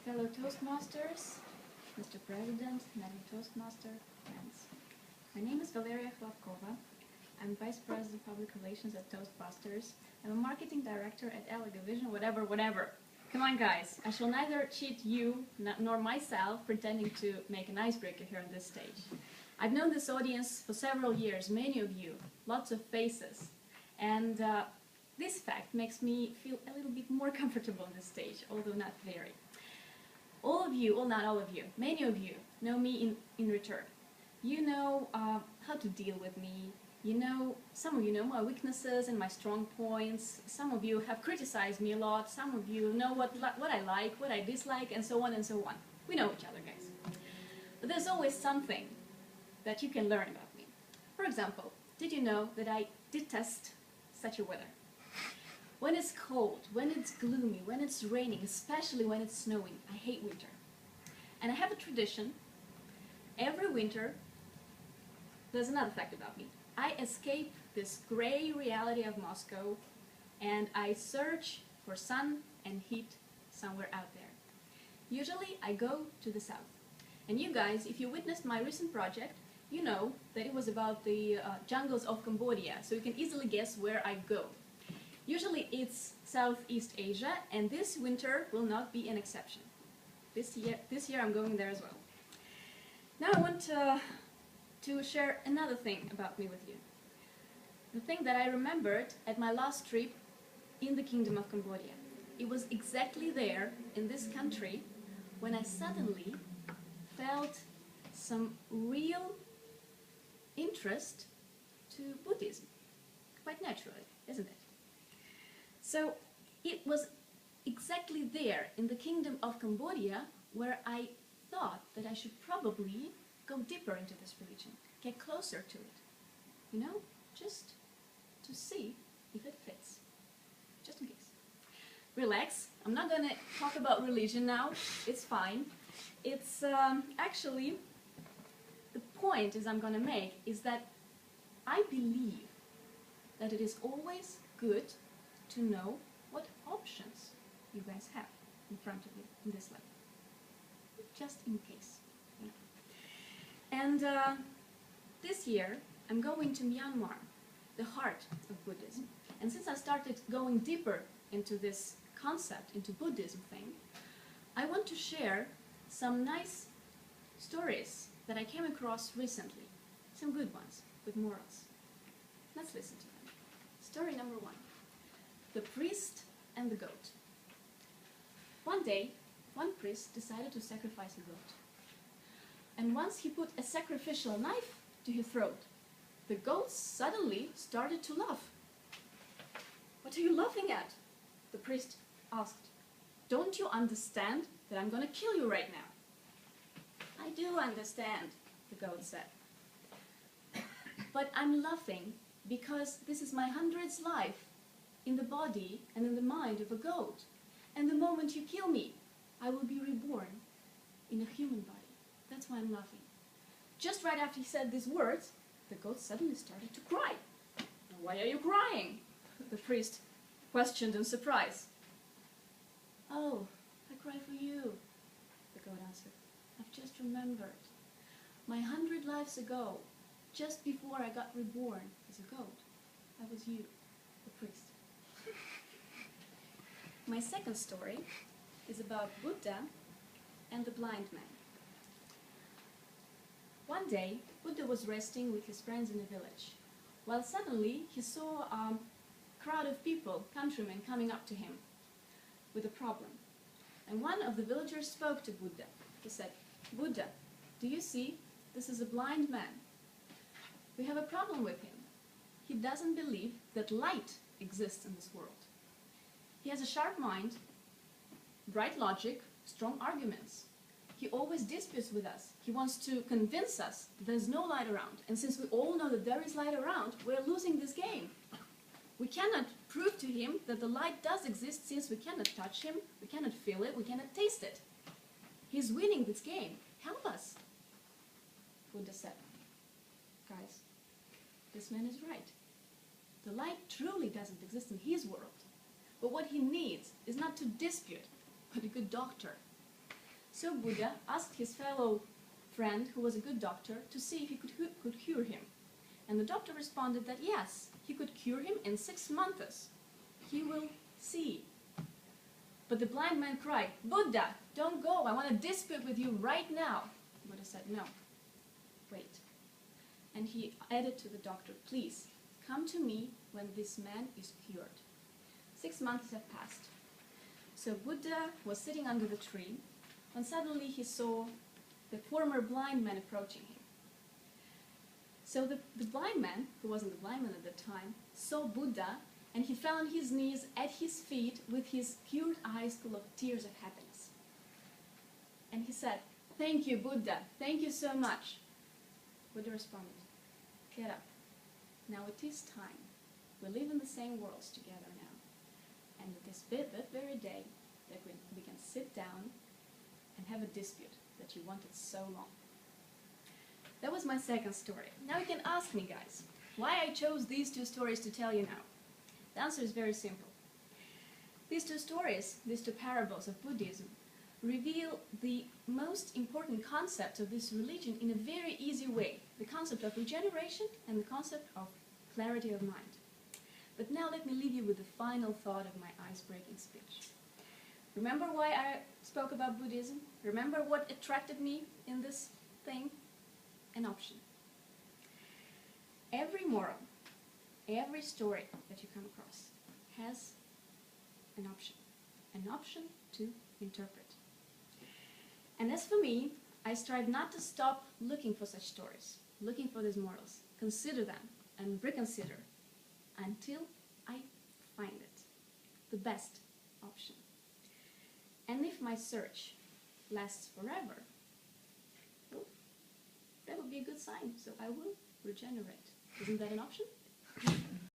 fellow Toastmasters, Mr. President, Madam Toastmaster, friends. My name is Valeria Kholodkova. I'm Vice President of Public Relations at Toastbusters. I'm a Marketing Director at Vision, whatever. Come on, guys. I shall neither cheat you nor myself pretending to make an icebreaker here on this stage. I've known this audience for several years, many of you, lots of faces. And this fact makes me feel a little bit more comfortable on this stage, although not very. All of you, not all of you, many of you know me in return. You know how to deal with me. Some of you know my weaknesses and my strong points. Some of you have criticized me a lot. Some of you know what I like, what I dislike, and so on and so on. We know each other, guys. But there's always something that you can learn about me. For example, did you know that I detest such a weather? When it's cold, when it's gloomy, when it's raining, especially when it's snowing, I hate winter. And I have a tradition. Every winter, there's another fact about me. I escape this gray reality of Moscow and I search for sun and heat somewhere out there. Usually I go to the south. And you guys, if you witnessed my recent project, you know that it was about the jungles of Cambodia, so you can easily guess where I go. Usually it's Southeast Asia, and this winter will not be an exception. This year I'm going there as well. Now I want to share another thing about me with you. The thing that I remembered at my last trip in the Kingdom of Cambodia. It was exactly there, in this country, when I suddenly felt some real interest to Buddhism. Quite naturally, isn't it? So it was exactly there, in the Kingdom of Cambodia, where I thought that I should probably go deeper into this religion, get closer to it, just to see if it fits, just in case. Relax, I'm not going to talk about religion now, it's fine. It's actually, the point I'm going to make is that I believe that it is always good to know what options you guys have in front of you in this life, just in case. And this year I'm going to Myanmar, the heart of Buddhism. And since I started going deeper into this concept, into Buddhism thing, I want to share some nice stories that I came across recently, some good ones with morals. Let's listen to them. Story number 1. The priest and the goat. One day, one priest decided to sacrifice a goat. And once he put a sacrificial knife to his throat, the goat suddenly started to laugh. "What are you laughing at?" the priest asked. "Don't you understand that I'm going to kill you right now?" "I do understand," the goat said. "But I'm laughing because this is my 100th life in the body and in the mind of a goat. And the moment you kill me, I will be reborn in a human body. That's why I'm laughing." Just right after he said these words, the goat suddenly started to cry. "Why are you crying?" the priest questioned in surprise. "Oh, I cry for you," the goat answered. "I've just remembered. My 100 lives ago, just before I got reborn as a goat, I was you, the priest." My second story is about Buddha and the blind man. One day, Buddha was resting with his friends in a village, while suddenly he saw a crowd of people, countrymen, coming up to him with a problem. And one of the villagers spoke to Buddha. He said, "Buddha, do you see? This is a blind man. We have a problem with him. He doesn't believe that light exists in this world. He has a sharp mind, bright logic, strong arguments. He always disputes with us. He wants to convince us there's no light around. And since we all know that there is light around, we're losing this game. We cannot prove to him that the light does exist since we cannot touch him, we cannot feel it, we cannot taste it. He's winning this game. Help us." Buddha said, "Guys, this man is right. The light truly doesn't exist in his world. But what he needs is not to dispute, but a good doctor. So Buddha asked his fellow friend, who was a good doctor, to see if he could cure him. And the doctor responded that yes, he could cure him in 6 months. He will see. But the blind man cried, "Buddha, don't go, I want to dispute with you right now." Buddha said, "No, wait." And he added to the doctor, "Please, come to me when this man is cured." 6 months have passed. So Buddha was sitting under the tree, when suddenly he saw the former blind man approaching him. So the blind man, who wasn't the blind man at the time, saw Buddha, and he fell on his knees at his feet with his cured eyes full of tears of happiness. And he said, "Thank you, Buddha, thank you so much." Buddha responded, "Get up. Now it is time. We live in the same worlds together now. And that very day that we can sit down and have a dispute that you wanted so long." That was my second story. Now you can ask me, guys, why I chose these 2 stories to tell you now. The answer is very simple. These 2 stories, these 2 parables of Buddhism, reveal the most important concepts of this religion in a very easy way. The concept of regeneration and the concept of clarity of mind. But now let me leave you with the final thought of my ice-breaking speech. Remember why I spoke about Buddhism? Remember what attracted me in this thing? An option. Every moral, every story that you come across has an option to interpret. And as for me, I strive not to stop looking for such stories, looking for these morals, consider them and reconsider until I find it, the best option. And if my search lasts forever, well, that would be a good sign, so I will regenerate. Isn't that an option?